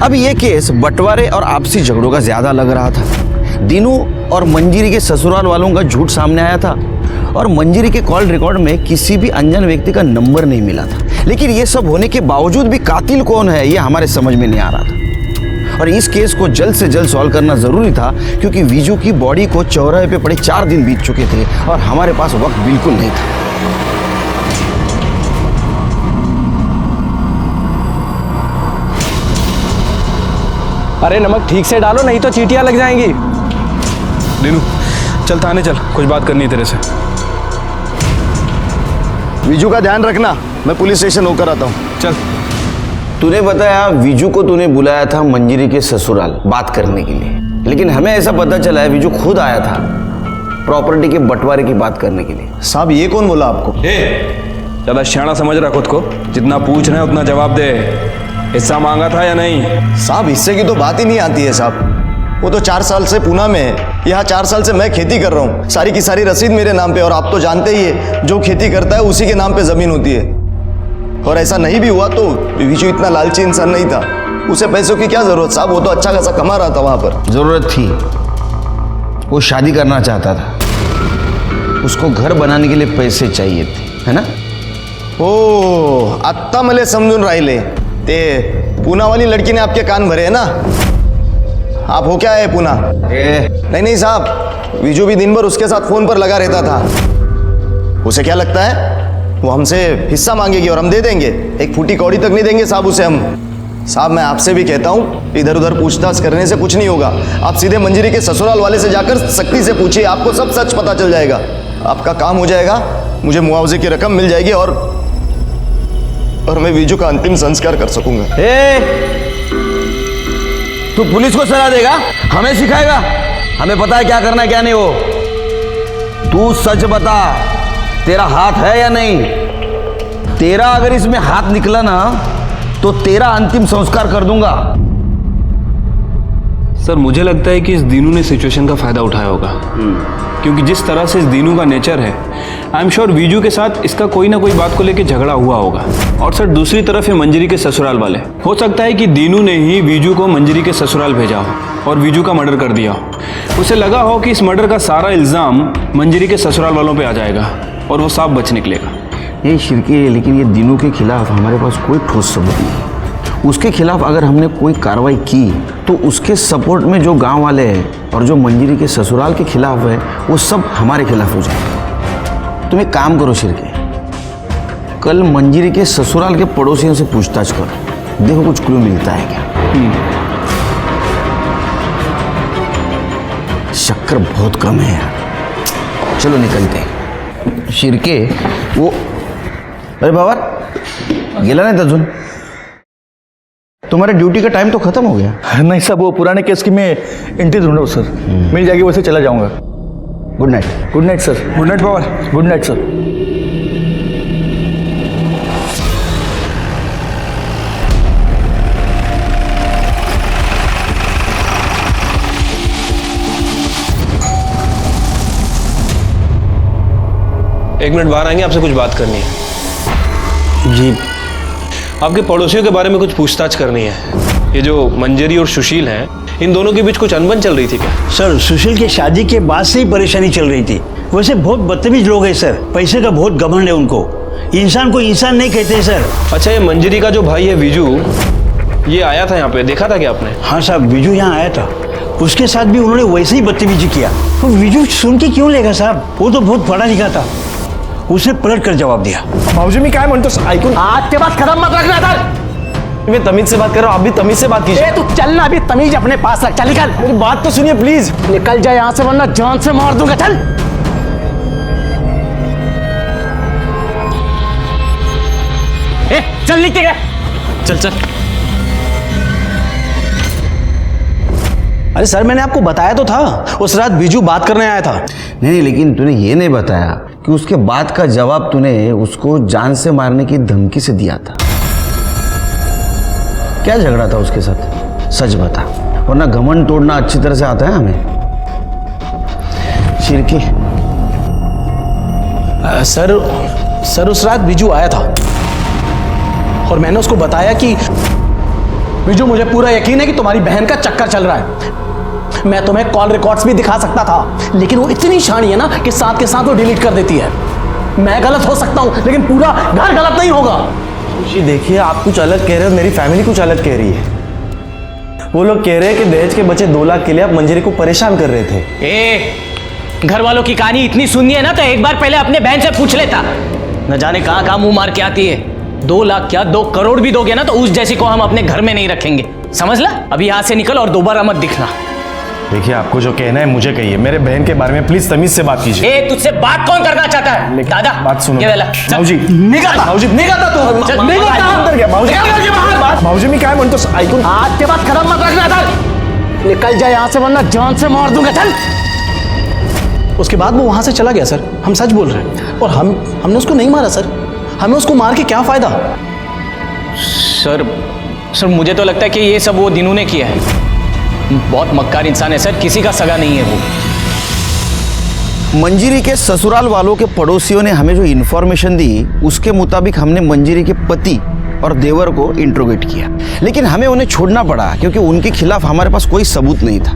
अब ये केस बंटवारे और आपसी झगड़ों का ज्यादा लग रहा था। दीनू और मंजीरी के ससुराल वालों का झूठ सामने आया था और मंजीरी के कॉल रिकॉर्ड में किसी भी अनजान व्यक्ति का नंबर नहीं मिला था। लेकिन ये सब होने के बावजूद भी कातिल कौन है ये हमारे समझ में नहीं आ रहा था। और इस केस को जल्द से जल्द सॉल्व करना जरूरी था क्योंकि वीजू की बॉडी को चौराहे पे पड़े 4 दिन बीत चुके थे और हमारे पास वक्त बिल्कुल नहीं था। अरे नमक ठीक से डालो, नहीं तो चींटियां लग जाएंगी। दीनू, चल थाने चल, कुछ बात करनी है तेरे से। विजू का ध्यान रखना, मैं पुलिस स्टेशन होकर आता हूँ। चल। तूने बताया विजू को तूने बुलाया था मंजीरी के ससुराल बात करने के लिए, लेकिन हमें ऐसा पता चला है विजू खुद आया था प्रॉपर्टी के बंटवारे की बात करने के लिए। साहब ये कौन बोला आपको? ज्यादा शाना समझ रहा खुद को, जितना पूछ रहे हैं उतना जवाब दे। हिस्सा मांगा था या नहीं? साहब हिस्से की तो बात ही नहीं आती है साहब। वो तो 4 साल से पूना में है, यहाँ 4 साल से मैं खेती कर रहा हूँ, सारी की सारी रसीद मेरे नाम पे। और आप तो जानते ही है जो खेती करता है उसी के नाम पे जमीन होती है। और ऐसा नहीं भी हुआ तो विजू इतना लालची इंसान नहीं था, उसे पैसों की क्या जरूरत साहब, वो तो अच्छा खासा कमा रहा था वहां पर। जरूरत थी, वो शादी करना चाहता था, उसको घर बनाने के लिए पैसे चाहिए थे, है ना? ओ आत्ता मले समजून राहिले, ते पूना वाली लड़की ने आपके कान भरे है ना? आप हो क्या है पूना? नहीं साहब, विजू भी दिन भर उसके साथ फोन पर लगा रहता था। उसे क्या लगता है वो हमसे हिस्सा मांगेगी और हम दे देंगे? एक फूटी कौड़ी तक नहीं देंगे साहब उसे हम। साहब मैं आपसे भी कहता हूँ, इधर उधर पूछताछ करने से कुछ नहीं होगा। आप सीधे मंजीरी के ससुराल वाले से जाकर सख्ती से पूछिए, आपको सब सच पता चल जाएगा, आपका काम हो जाएगा, मुझे मुआवजे की रकम मिल जाएगी और मैं विजू का अंतिम संस्कार कर सकूंगा। तू पुलिस को सलाह देगा, हमें सिखाएगा? हमें पता है क्या करना है क्या नहीं। हो तू सच बता, तेरा हाथ है या नहीं? तेरा अगर इसमें हाथ निकला ना तो तेरा अंतिम संस्कार कर दूंगा। सर मुझे लगता है कि इस दीनू ने सिचुएशन का फायदा उठाया होगा, क्योंकि जिस तरह से इस दीनू का नेचर है, आई एम श्योर वीजू के साथ इसका कोई ना कोई बात को लेकर झगड़ा हुआ होगा। और सर दूसरी तरफ है मंजीरी के ससुराल वाले, हो सकता है कि दीनू ने ही वीजू को मंजीरी के ससुराल भेजा हो और वीजू का मर्डर कर दिया हो। उसे लगा हो कि इस मर्डर का सारा इल्ज़ाम मंजीरी के ससुराल वालों पर आ जाएगा और वो साफ बच निकलेगा। ये शिरके, लेकिन ये दीनू के खिलाफ हमारे पास कोई ठोस सबूत नहीं। उसके खिलाफ अगर हमने कोई कार्रवाई की तो उसके सपोर्ट में जो गांव वाले हैं और जो मंजीरी के ससुराल के खिलाफ है वो सब हमारे खिलाफ हो जाएगा। तुम एक काम करो शिरके, कल मंजीरी के ससुराल के पड़ोसियों से पूछताछ करो, देखो कुछ क्लू मिलता है क्या। शक्कर बहुत कम है यार, चलो निकलते हैं। शिरके वो, अरे बाबा गेला नहीं अजून? तुम्हारे ड्यूटी का टाइम तो खत्म हो गया। नहीं साहब, वो पुराने केस की मैं एंट्री ढूंढ रहा हूँ सर, मिल जाएगी वैसे चला जाऊंगा। Good night. Good night sir. Good night Pawar. Good night sir. 1 minute बाहर आएंगे, आपसे कुछ बात करनी है। जी। आपके पड़ोसियों के बारे में कुछ पूछताछ करनी है। ये जो मंजरी और सुशील हैं, इन दोनों के बीच कुछ अनबन चल रही थी क्या? सर, सुशील की शादी के बाद से ही परेशानी चल रही थी। वैसे बहुत बदतमीज लोग हैं सर, पैसे का बहुत घमंड है उनको। इंसान को इंसान नहीं कहते सर। अच्छा, ये मंजरी का जो भाई है विजू, ये आया था यहाँ पे, देखा था क्या आपने? हाँ साहब, विजू यहाँ आया था, उसके साथ भी उन्होंने वैसे ही बदतमीजी किया। तो विजू सुन के क्यों लेगा साहब, वो तो बहुत पढ़ा लिखा था। उसने पलट कर जवाब दिया। भाऊजी मी काय म्हणतोस ऐकून आज के बाद कदम मत रखना इधर। मैं तमीज से बात कर रहा हूँ, आप भी तमीज से बात कीजिए। तू चल ना, अभी तमीज अपने पास रख। चल निकल, मेरी बात तो सुनिए प्लीज। निकल जाए यहाँ से वरना जान से मार दूंगा। चल चल नीचे गए। चल चल। अरे सर, मैंने आपको बताया तो था, उस रात बिजू बात करने आया था। नहीं, लेकिन तूने ये नहीं बताया कि उसके बाद का जवाब तूने उसको जान से मारने की धमकी से दिया था। क्या झगड़ा था उसके साथ, सच बता, वरना घमंड तोड़ना अच्छी तरह से आता है हमें। शिरकी। सर उस रात बिजू आया था और मैंने उसको बताया कि बिजू, मुझे पूरा यकीन है कि तुम्हारी बहन का चक्कर चल रहा है। मैं तुम्हें कॉल रिकॉर्ड्स भी दिखा सकता था, लेकिन वो इतनी शानी है ना कि साथ के साथ वो डिलीट कर देती है। मैं गलत हो सकता हूं, लेकिन पूरा घर गलत नहीं होगा। जी देखिए, आप कुछ अलग कह रहे हो, मेरी फैमिली कुछ अलग कह रही है। वो लोग कह रहे हैं कि दहेज के बचे 2 लाख के लिए आप मंजरी को परेशान कर रहे थे। घर वालों की कहानी इतनी सुननी है ना, तो एक बार पहले अपने बहन से पूछ लेता। न जाने कहां कहां मुंह मार के आती है। 2 लाख क्या, 2 करोड़ भी दोगे ना तो उस जैसी को हम अपने घर में नहीं रखेंगे, समझ ला। अभी यहाँ से निकल और दोबारा मत दिखना। देखिए, आपको जो कहना है मुझे कहिए, मेरे बहन के बारे में प्लीज तमीज से बात कीजिए। ए, तुझसे बात कौन करना चाहता है? दादा बात सुनो। ये वाला, चल। भाऊजी निकल। भाऊजी निघाता तू, चल, निघाता अंदर घ्या भाऊजी। निकल बाहर। भाऊजी मी काय म्हणतोस ऐकून। आज के बाद कदम मत रखना इधर। निकल जाए यहाँ से वरना जान से मार दूंगा। चल। उसके बाद वो वहां से चला गया सर, हम सच बोल रहे हैं। और हमने उसको नहीं मारा सर, हमें उसको मार के क्या फायदा। सर मुझे तो लगता है कि ये सब वो दिनू ने किया है। बहुत मक्कार इंसान है सर, किसी का सगा नहीं है वो। मंजरी के ससुराल वालों के पड़ोसियों ने हमें जो इन्फॉर्मेशन दी, उसके मुताबिक हमने मंजरी के पति और देवर को इंट्रोगेट किया, लेकिन हमें उन्हें छोड़ना पड़ा क्योंकि उनके खिलाफ हमारे पास कोई सबूत नहीं था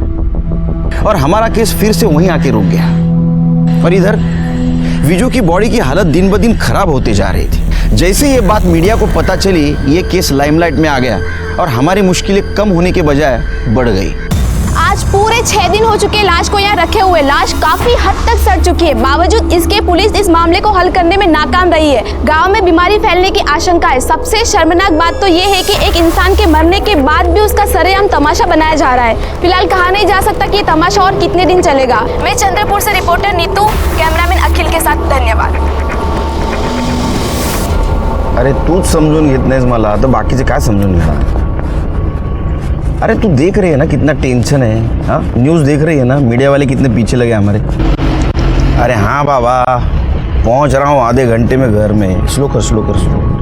और हमारा केस फिर से वहीं आके रुक गया। और इधर विजू की बॉडी की हालत दिन ब दिन खराब होती जा रही थी। जैसे ये बात मीडिया को पता चली, ये केस लाइमलाइट में आ गया और हमारी मुश्किलें कम होने के बजाय बढ़ गई। आज पूरे 6 दिन हो चुके लाश को यहाँ रखे हुए। लाश काफी हद तक सड़ चुकी है, बावजूद इसके पुलिस इस मामले को हल करने में नाकाम रही है। गांव में बीमारी फैलने की आशंका है। सबसे शर्मनाक बात तो ये है कि एक इंसान के मरने के बाद भी उसका सरेआम तमाशा बनाया जा रहा है। फिलहाल कहा नहीं जा सकता कि ये तमाशा और कितने दिन चलेगा। मैं चंद्रपुर से रिपोर्टर नीतू, कैमरामैन अखिल के साथ धन्यवाद। अरे तूच समजून घेत नाहीस मला, तर बाकीचे काय समजून घेणार? अरे तू देख रही है ना कितना टेंशन है। हाँ, न्यूज़ देख रही है ना, मीडिया वाले कितने पीछे लगे हमारे। अरे हाँ बाबा, पहुंच रहा हूँ आधे घंटे में घर में। स्लो कर स्लो कर स्लो कर।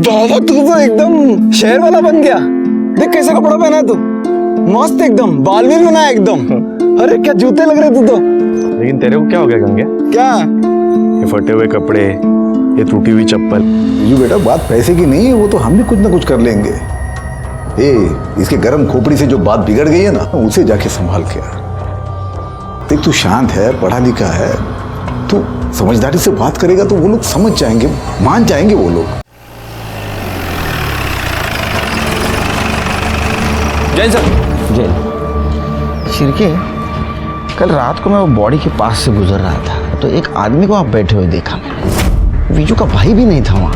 बाबा तू तो एकदम शहर वाला बन गया। देख कैसा कपड़ा पहना है तू, मस्त एकदम, बाल भी बनाया एकदम। अरे क्या जूते लग रहे तू तो। लेकिन तेरे को क्या हो गया गंगे? क्या? ये फटे हुए कपड़े, ये टूटी हुई चप्पल। ये बेटा बात पैसे की नहीं है, वो तो हम भी कुछ ना कुछ कर लेंगे। इसके गर्म खोपड़ी से जो बात बिगड़ गई है ना, उसे जाके संभाल के आ। देख तू शांत है, पढ़ा लिखा है, तू समझदारी से बात करेगा तो वो लोग समझ जाएंगे, मान जाएंगे वो लोग। जैन सर। जय शिरके, कल रात को मैं वो बॉडी के पास से गुजर रहा था तो एक आदमी को वहाँ बैठे हुए देखा मैंने। विजू का भाई भी नहीं था वहाँ,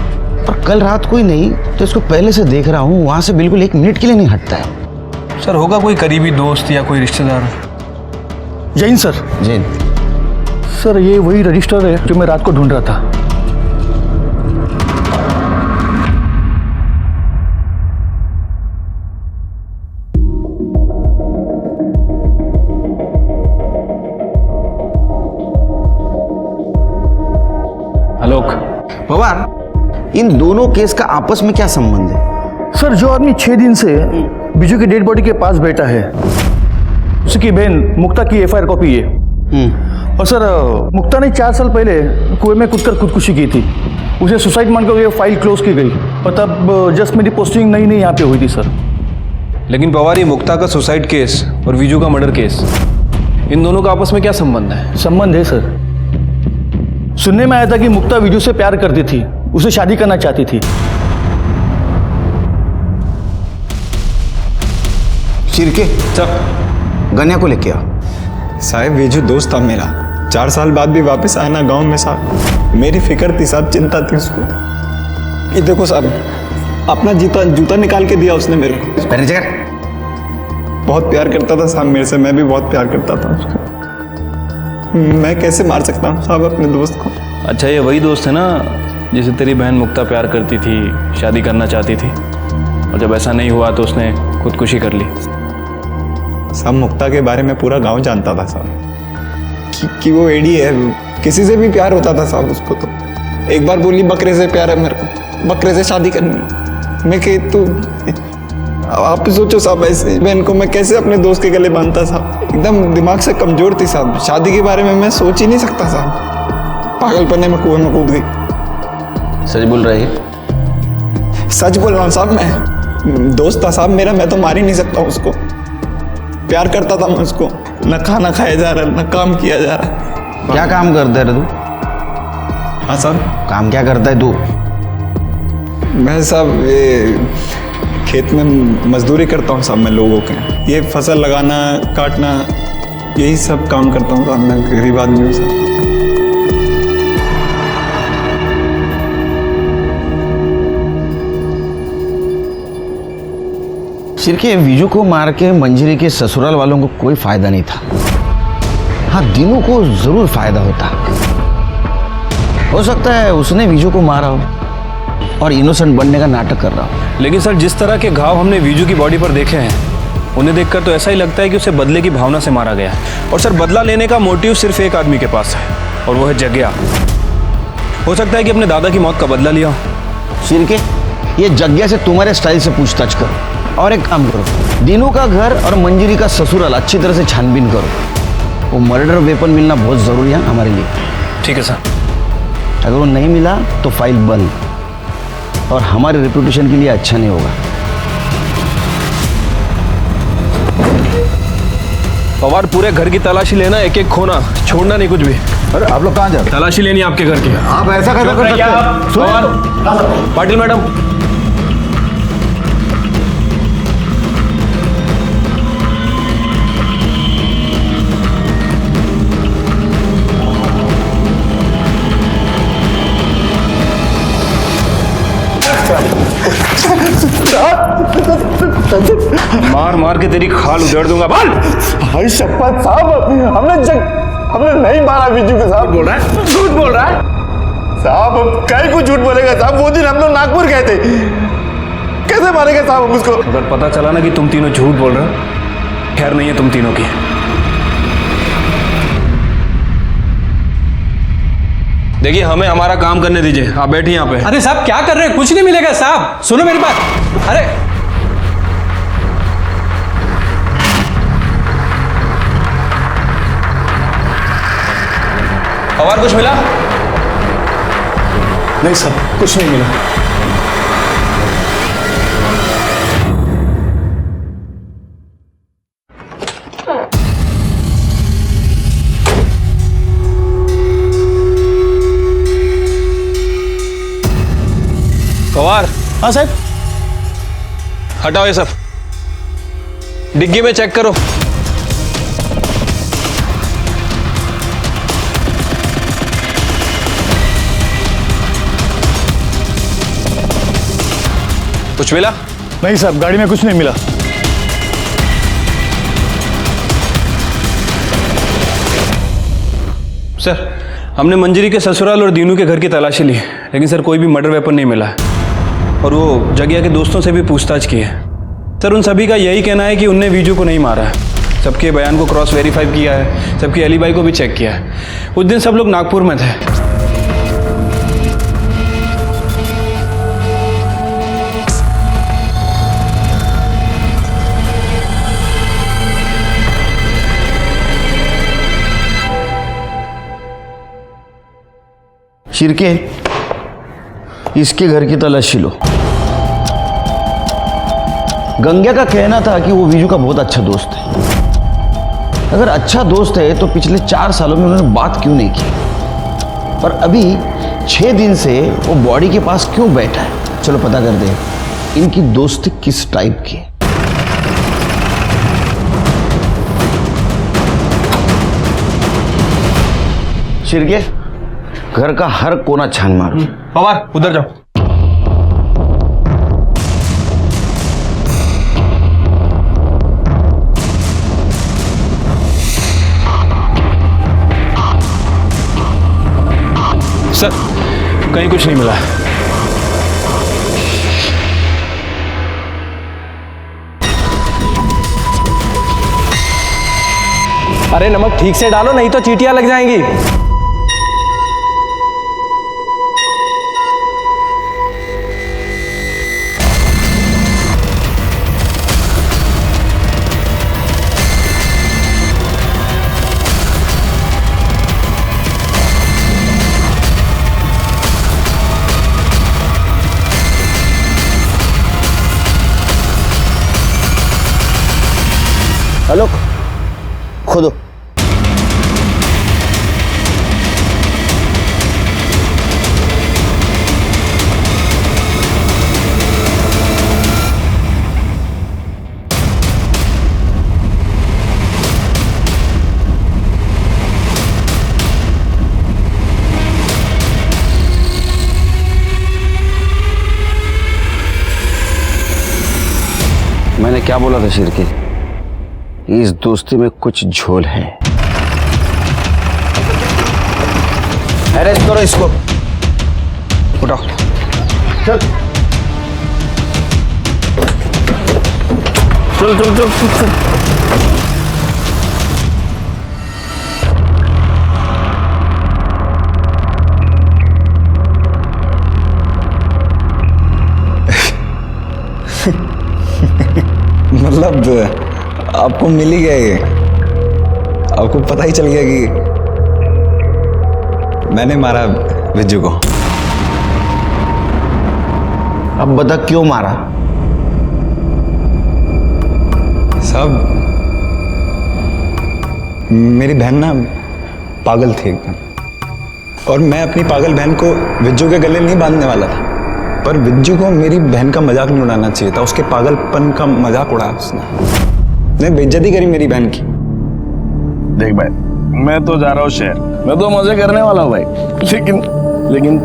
पर कल रात कोई नहीं तो इसको पहले से देख रहा हूँ, वहाँ से बिल्कुल 1 मिनट के लिए नहीं हटता है। सर होगा कोई करीबी दोस्त या कोई रिश्तेदार। जैन सर। जैन सर, ये वही रजिस्टर है जो मैं रात को ढूंढ रहा था। पवार, इन दोनों केस का आपस में क्या संबंध है? सर, जो आदमी 6 दिन से बिजू की डेड बॉडी के पास बैठा है, उसकी बहन मुक्ता की एफआईआर कॉपी है। और सर, मुक्ता ने 4 साल पहले कुएं में कूदकर खुदकुशी की थी। उसे सुसाइड मानकर ये फाइल क्लोज की गई और तब जस्ट मेरी पोस्टिंग नई यहाँ पे हुई थी सर। लेकिन पवार, ये मुक्ता का सुसाइड केस और विजू का मर्डर केस, इन दोनों का आपस में क्या संबंध है? संबंध है सर। सुनने में आया था कि मुक्ता विजू से प्यार करती थी, उसे शादी करना चाहती थी। शिरके, साहब गन्या को लेके आओ। साहब, विजू दोस्त था मेरा, 4 साल बाद भी वापस आना गांव में साहब, मेरी फिक्र थी साहब, चिंता थी उसको। ये देखो साहब, अपना जूता निकाल के दिया उसने मेरे को। बहुत प्यार करता था साहब मेरे से, मैं भी बहुत प्यार करता था उसको। मैं कैसे मार सकता हूँ साहब अपने दोस्त को? अच्छा, ये वही दोस्त है ना जिसे तेरी बहन मुक्ता प्यार करती थी, शादी करना चाहती थी, और जब ऐसा नहीं हुआ तो उसने खुदकुशी कर ली। साहब, मुक्ता के बारे में पूरा गांव जानता था साहब कि वो एडी है, किसी से भी प्यार होता था साहब उसको। तो एक बार बोली बकरे से प्यार है मेरे को, बकरे से शादी करनी। मैं कही तो आप सोचो साहब, ऐसे बहन को मैं कैसे अपने दोस्त के गले बांधता साहब? एकदम दिमाग से कमजोर थी साहब, शादी के बारे में मैं सोच ही नहीं सकता साहब। पागलपने में कुएं में कूद गई। सच बोल रहे हैं? सच बोल रहा हूँ साहब, मैं दोस्त था साहब मेरा, मैं तो मार ही नहीं सकता उसको। प्यार करता था मैं उसको, न खाना खाया जा रहा, न काम किया जा रहा। क्या काम करता है तू? हाँ साहब। काम क्या करता है तू? मैं साहब ये खेत में मजदूरी करता हूँ साहब, मैं लोगों के ये फसल लगाना काटना यही सब काम करता हूँ साहब। मैं गरीब आदमी हूँ साहब। सिर्के, विजू को मार के मंजरी के ससुराल वालों को कोई फायदा नहीं था। हाँ, दीनू को जरूर फायदा होता। हो सकता है उसने विजू को मारा हो और इनोसेंट बनने का नाटक कर रहा हो। लेकिन सर, जिस तरह के घाव हमने विजू की बॉडी पर देखे हैं, उन्हें देखकर तो ऐसा ही लगता है कि उसे बदले की भावना से मारा गया है। और सर, बदला लेने का मोटिव सिर्फ एक आदमी के पास है, और वो है जग्या। हो सकता है कि अपने दादा की मौत का बदला लिया हो। सिरके, ये जग्या से तुम्हारे स्टाइल से पूछताछ करो, और एक काम करो, दीनू का घर और मंजरी का ससुराल अच्छी तरह से छानबीन करो। वो मर्डर वेपन मिलना बहुत जरूरी है हमारे लिए। ठीक है सर। अगर वो नहीं मिला तो फाइल बंद, और हमारे रेपुटेशन के लिए अच्छा नहीं होगा। पवार, पूरे घर की तलाशी लेना, एक एक खोना, छोड़ना नहीं कुछ भी। अरे आप लोग कहाँ जा रहे? तलाशी लेनी है आपके घर की। आप ऐसा कैसे कर सकते हैं? पवार, पाटिल मैडम, मार मार के तेरी खाल उधेड़ दूंगा। बाल भाई शपथ साहब, हमने नहीं मारा विजू के साहब। बोल रहा है, झूठ बोल रहा है साहब। अब कहीं को झूठ बोलेगा साहब? वो दिन हम लोग नागपुर गए थे, कैसे मारेगा साहब हम उसको? अगर पता चला ना कि तुम तीनों झूठ बोल रहे हो, खैर नहीं है तुम तीनों की। देखिए, हमें हमारा काम करने दीजिए, आप बैठिए यहाँ पे। अरे साहब, क्या कर रहे हैं? कुछ नहीं मिलेगा साहब, सुनो मेरी बात। अरे पवार, कुछ मिला? नहीं सर, कुछ नहीं मिला। पवार। हाँ साहब। हटाओ ये सब, डिग्गी में चेक करो। कुछ मिला? नहीं साहब, गाड़ी में कुछ नहीं मिला। सर, हमने मंजरी के ससुराल और दीनू के घर की तलाशी ली, लेकिन सर कोई भी मर्डर वेपन नहीं मिला है। और वो जगिया के दोस्तों से भी पूछताछ की है। सर, उन सभी का यही कहना है कि उनने विजू को नहीं मारा है। सबके बयान को क्रॉस वेरीफाई किया है, सबकी एलिबाई को भी चेक किया है। उस दिन सब लोग नागपुर में थे। शिरके, इसके घर की तलाशी लो। गंगा का कहना था कि वो विजू का बहुत अच्छा दोस्त है। अगर अच्छा दोस्त है तो पिछले 4 सालों में उन्होंने बात क्यों नहीं की, और अभी 6 दिन से वो बॉडी के पास क्यों बैठा है? चलो पता कर दे इनकी दोस्ती किस टाइप की है। शिरके, घर का हर कोना छान मारो। पवार उधर जाओ। सर कहीं कुछ नहीं मिला। अरे नमक ठीक से डालो, नहीं तो चींटियां लग जाएंगी। हेलो, खोदो। मैंने क्या बोला था शिरके? इस दोस्ती में कुछ झोल है। अरेस्ट करो इसको। उठाओ। चल चल चल चल चल। मतलब आपको मिल ही गया ये? आपको पता ही चल गया कि मैंने मारा विज्जू को? अब बता क्यों मारा? साहब मेरी बहन ना पागल थी एकदम, और मैं अपनी पागल बहन को विज्जू के गले नहीं बांधने वाला था, पर विज्जू को मेरी बहन का मजाक नहीं उड़ाना चाहिए था। उसके पागलपन का मजाक उड़ाया उसने बेइज्जती करी मेरी बहन की। देख भाई, मैं तो जा रहा हूँ शहर, मैं तो मजे करने वाला हूँ भाई, लेकिन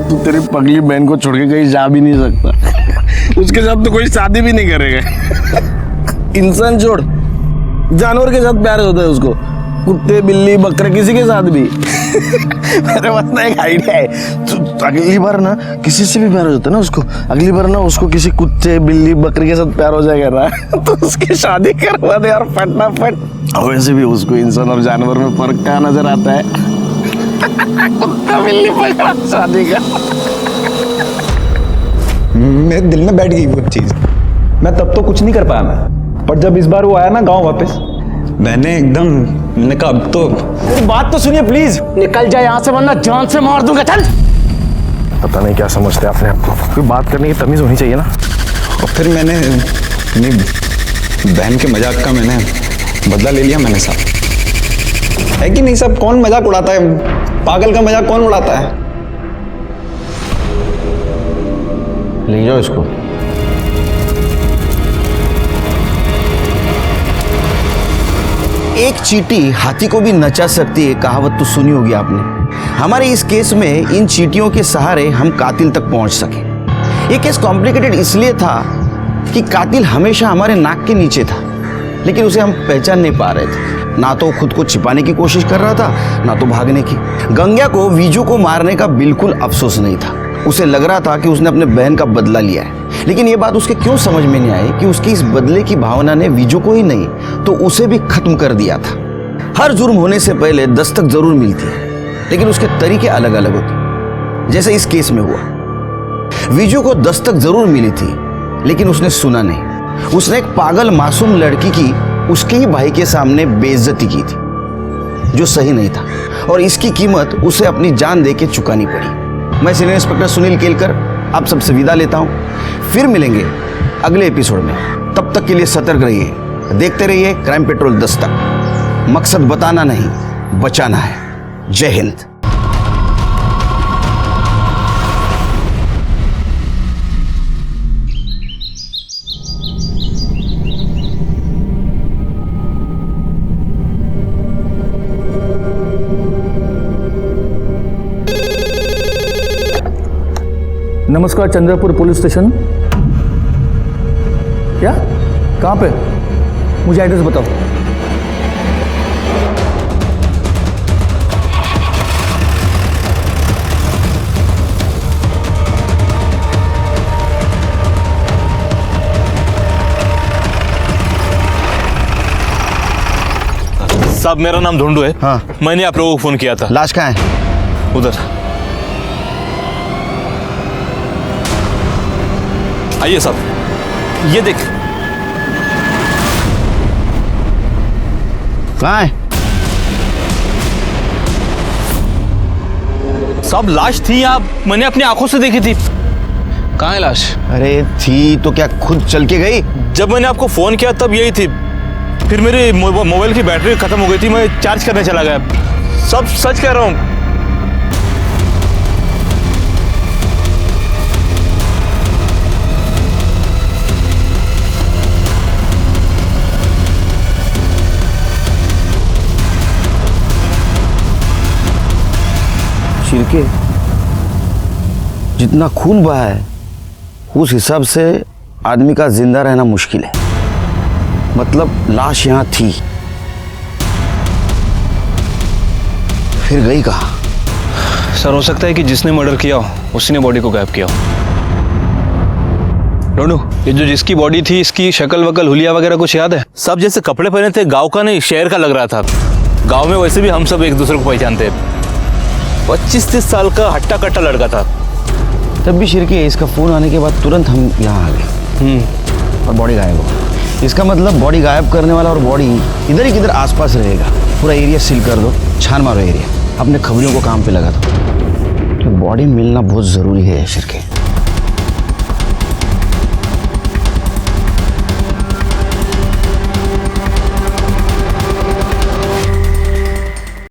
तू तेरी पगली बहन को छोड़ के कहीं जा भी नहीं सकता। उसके साथ तो कोई शादी भी नहीं करेगा। इंसान छोड़, जानवर के साथ प्यार होता है उसको, कुत्ते बिल्ली बकरे किसी के साथ भी। मेरे पास ना एक आइडिया है, तो अगली बार ना किसी से भी प्यार हो जाता है ना उसको, अगली बार ना उसको किसी कुत्ते बिल्ली बकरी के साथ प्यार हो जाएगा ना, तो उसकी शादी करवा दे यार फटाफट। और वैसे भी उसको इंसान और जानवर में फर्क क्या नजर आता है? कुत्ता बिल्ली बकरा शादी का। मेरे दिल में बैठ गई वो चीज। मैं तब तो कुछ नहीं कर पाया मैं, पर जब इस बार वो आया ना गांव वापस, मैंने एकदम कहा अब तो। मेरी बात तो सुनिए प्लीज। निकल जाए यहाँ से वरना जान से मार दूंगा। चल। पता नहीं क्या समझते अपने आप को, कोई बात करने की तमीज होनी चाहिए ना। और फिर मैंने अपनी बहन के मजाक का मैंने बदला ले लिया मैंने साहब। है कि नहीं सब? कौन मजाक उड़ाता है? पागल का मजाक कौन उड़ाता है? ले जाओ इसको। एक चींटी हाथी को भी नचा सकती है, कहावत तो सुनी होगी आपने। हमारे इस केस में इन चींटियों के सहारे हम कातिल तक पहुंच सके। ये केस कॉम्प्लिकेटेड इसलिए था कि कातिल हमेशा हमारे नाक के नीचे था, लेकिन उसे हम पहचान नहीं पा रहे थे। ना तो खुद को छिपाने की कोशिश कर रहा था, ना तो भागने की। गंगा को विजू को मारने का बिल्कुल अफसोस नहीं था। उसे लग रहा था कि उसने अपने बहन का बदला लिया है, लेकिन ये बात उसके क्यों समझ में नहीं आई कि उसकी इस बदले की भावना ने विजू को ही नहीं तो उसे भी खत्म कर दिया था। हर जुर्म होने से पहले दस्तक जरूर मिलती है, लेकिन उसके तरीके अलग अलग होते। जैसे इस केस में हुआ, विजू को दस्तक जरूर मिली थी, लेकिन उसने सुना नहीं। उसने एक पागल मासूम लड़की की उसके ही भाई के सामने बेइज्जती की थी, जो सही नहीं था, और इसकी कीमत उसे अपनी जान दे के चुकानी पड़ी। मैं सीनियर इंस्पेक्टर सुनील केलकर आप सबसे विदा लेता हूं। फिर मिलेंगे अगले एपिसोड में। तब तक के लिए सतर्क रहिए, देखते रहिए क्राइम पेट्रोल दस्तक। मकसद बताना नहीं, बचाना है। जय हिंद। नमस्कार, चंद्रपुर पुलिस स्टेशन। क्या? कहाँ पे? मुझे एड्रेस बताओ। साहब मेरा नाम ढूंढू है। हाँ। मैंने आप लोगों को फोन किया था। लाश कहाँ है? उधर आइए साहब, ये देख। कहाँ है? साहब लाश थी यहाँ, मैंने अपनी आंखों से देखी थी। कहाँ है लाश? अरे थी तो क्या खुद चल के गई? जब मैंने आपको फोन किया तब यही थी, फिर मेरी मोबाइल की बैटरी खत्म हो गई थी, मैं चार्ज करने चला गया। सब सच कह रहा हूँ। शिरके, जितना खून बहा है उस हिसाब से आदमी का जिंदा रहना मुश्किल है। मतलब लाश यहां थी, फिर गई कहाँ? सर हो सकता है कि जिसने मर्डर किया हो उसी ने बॉडी को गायब किया हो। डोनू, ये जो जिसकी बॉडी थी इसकी शक्ल वकल हुलिया वगैरह कुछ याद है? सब जैसे कपड़े पहने थे, गांव का नहीं शहर का लग रहा था। गांव में वैसे भी हम सब एक दूसरे को पहचानते। 25-30 साल का हट्टा कट्टा लड़का था। तब भी शिरके, इसका फोन आने के बाद तुरंत हम यहाँ आ गए और बॉडी गायब हो। इसका मतलब बॉडी गायब करने वाला और बॉडी इधर ही किधर आसपास रहेगा। पूरा एरिया सील कर दो, छान मारो एरिया, अपने खबरियों को काम पे लगा दो। तो बॉडी मिलना बहुत ज़रूरी है शिरके।